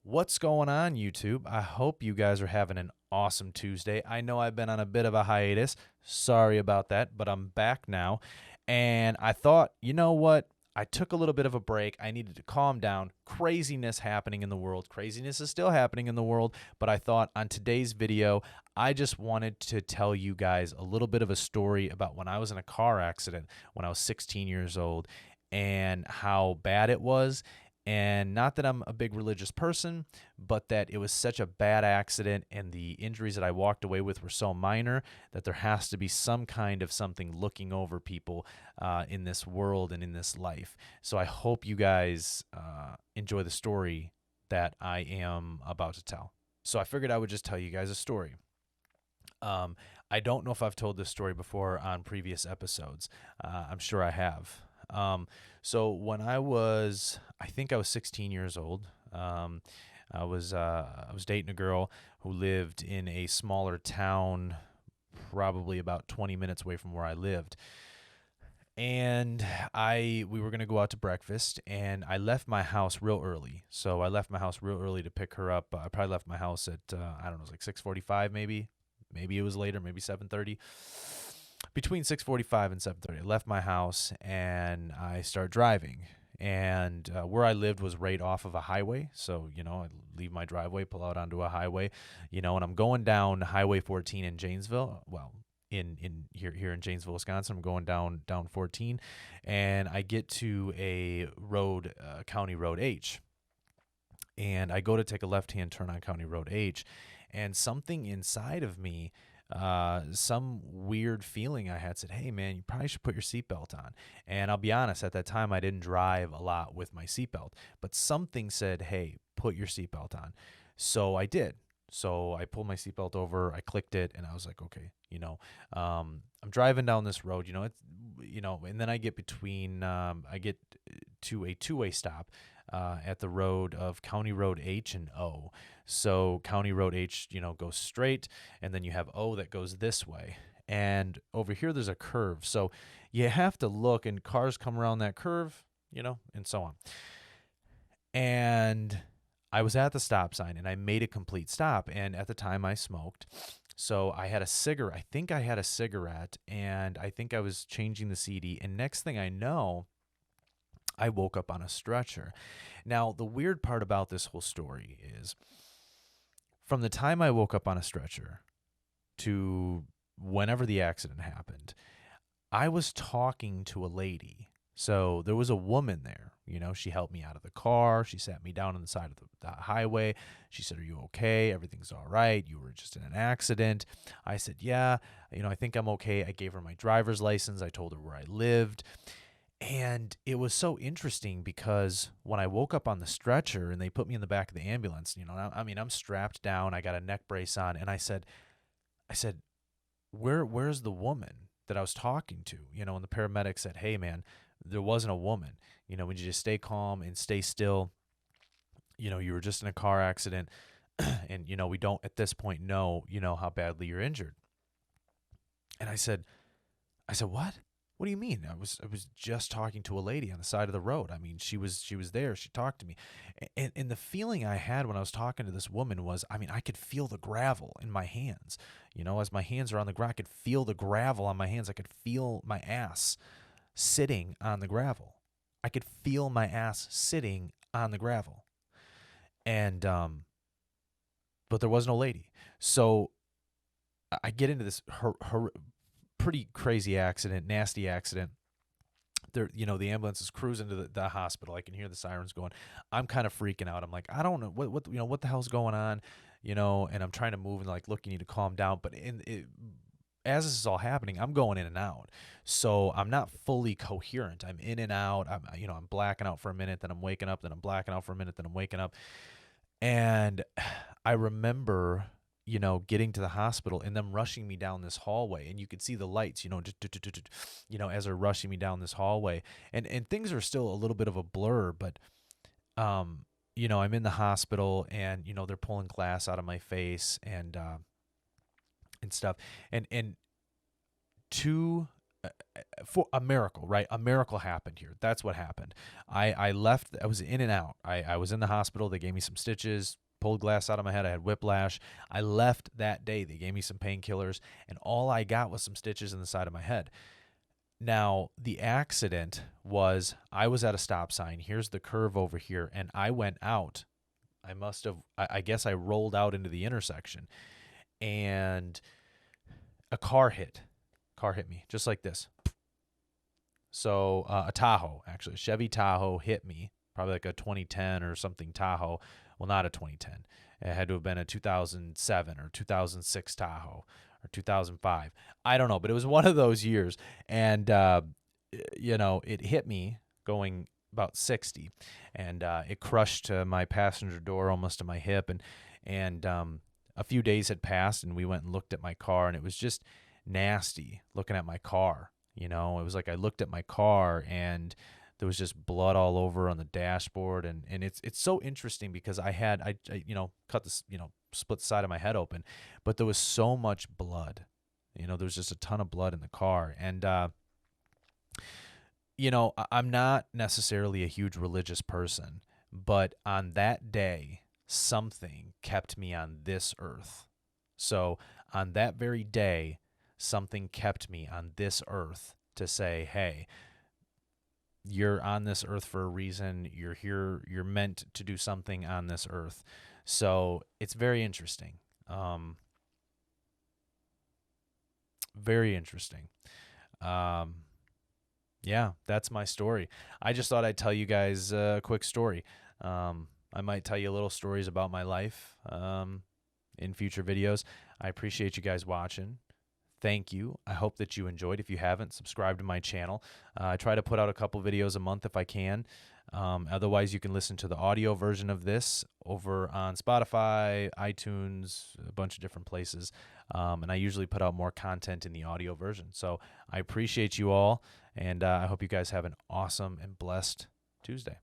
What's going on, YouTube? I hope you guys are having an awesome Tuesday. I know I've been on a bit of a hiatus. Sorry about that, but I'm back now. And I thought, you know what? I took a little bit of a break. I needed to calm down. Craziness happening in the world. Craziness is still happening in the world, but I thought on today's video, I just wanted to tell you guys a little bit of a story about when I was in a car accident when I was 16 years old and how bad it was. And not that I'm a big religious person, but that it was such a bad accident and the injuries that I walked away with were so minor that there has to be some kind of something looking over people in this world and in this life. So I hope you guys enjoy the story that I am about to tell. So I figured I would just tell you guys a story. I don't know if I've told this story before on previous episodes. I'm sure I have. So when I think I was 16 years old. I was dating a girl who lived in a smaller town, probably about 20 minutes away from where I lived. And we were gonna go out to breakfast, and I left my house real early. So I left my house real early to pick her up. I probably left my house at I don't know, it was like 6:45 maybe. Maybe it was later, maybe 7:30. Between 6:45 and 7:30, I left my house and I started driving. And where I lived was right off of a highway. So, I leave my driveway, pull out onto a highway, and I'm going down Highway 14 in Janesville. Well, in here in Janesville, Wisconsin, I'm going down 14, and I get to a road, County Road H. And I go to take a left-hand turn on County Road H, and something inside of me, some weird feeling I had said, hey, man, you probably should put your seatbelt on. And I'll be honest, at that time, I didn't drive a lot with my seatbelt, but something said, hey, put your seatbelt on. So I did. So I pulled my seatbelt over, I clicked it, and I was like, okay, I'm driving down this road, and then I get to a two-way stop at the road of County Road H and O. So County Road H, goes straight, and then you have O that goes this way. And over here, there's a curve. So you have to look, and cars come around that curve, and so on. And I was at the stop sign, and I made a complete stop. And at the time, I smoked. So I had a cigarette. I think I had a cigarette, and I think I was changing the CD. And next thing I know, I woke up on a stretcher. Now, the weird part about this whole story is from the time I woke up on a stretcher to whenever the accident happened, I was talking to a lady. So there was a woman there. She helped me out of the car. She sat me down on the side of the highway. She said, are you okay? Everything's all right. You were just in an accident. I said, yeah, I think I'm okay. I gave her my driver's license. I told her where I lived. And it was so interesting because when I woke up on the stretcher and they put me in the back of the ambulance, I'm strapped down. I got a neck brace on. And I said, where's the woman that I was talking to? And the paramedic said, hey, man, there wasn't a woman. We need you to stay calm and stay still. You were just in a car accident. And, we don't at this point know, how badly you're injured. And I said, what? What do you mean? I was just talking to a lady on the side of the road. I mean, she was there. She talked to me. And the feeling I had when I was talking to this woman was, I could feel the gravel in my hands. As my hands are on the ground, I could feel the gravel on my hands. I could feel my ass sitting on the gravel. I could feel my ass sitting on the gravel. And but there was no lady. So I get into this pretty crazy accident, nasty accident. There, the ambulance is cruising to the hospital. I can hear the sirens going. I'm kind of freaking out. I'm like, I don't know what the hell's going on, and I'm trying to move and like, look, you need to calm down. But as this is all happening, I'm going in and out. So I'm not fully coherent. I'm in and out. I'm blacking out for a minute, then I'm waking up, then I'm blacking out for a minute, then I'm waking up. And I remember getting to the hospital and them rushing me down this hallway, and you could see the lights, as they're rushing me down this hallway, and things are still a little bit of a blur, but, I'm in the hospital, and, they're pulling glass out of my face and stuff. And two for a miracle, right? A miracle happened here. That's what happened. I left. I was in and out. I was in the hospital. They gave me some stitches, pulled glass out of my head. I had whiplash. I left that day. They gave me some painkillers, and all I got was some stitches in the side of my head. Now, the accident was I was at a stop sign. Here's the curve over here, and I went out. I must have, I guess I rolled out into the intersection, and a car hit. Car hit me just like this. So a Tahoe, actually, a Chevy Tahoe hit me, probably like a 2010 or something Tahoe. Well, not a 2010. It had to have been a 2007 or 2006 Tahoe or 2005. I don't know, but it was one of those years. And, it hit me going about 60, and it crushed my passenger door almost to my hip. And a few days had passed, and we went and looked at my car, and it was just nasty looking at my car. It was like I looked at my car and there was just blood all over on the dashboard. And it's so interesting because I cut this, split the side of my head open, but there was so much blood. There was just a ton of blood in the car. And, I'm not necessarily a huge religious person, but on that day, something kept me on this earth. So on that very day, something kept me on this earth to say, hey, you're on this earth for a reason. You're here. You're meant to do something on this earth. So it's very interesting. Very interesting. Yeah, that's my story. I just thought I'd tell you guys a quick story. I might tell you little stories about my life in future videos. I appreciate you guys watching. Thank you. I hope that you enjoyed. If you haven't, subscribe to my channel. I try to put out a couple videos a month if I can. Otherwise, you can listen to the audio version of this over on Spotify, iTunes, a bunch of different places. And I usually put out more content in the audio version. So I appreciate you all, and I hope you guys have an awesome and blessed Tuesday.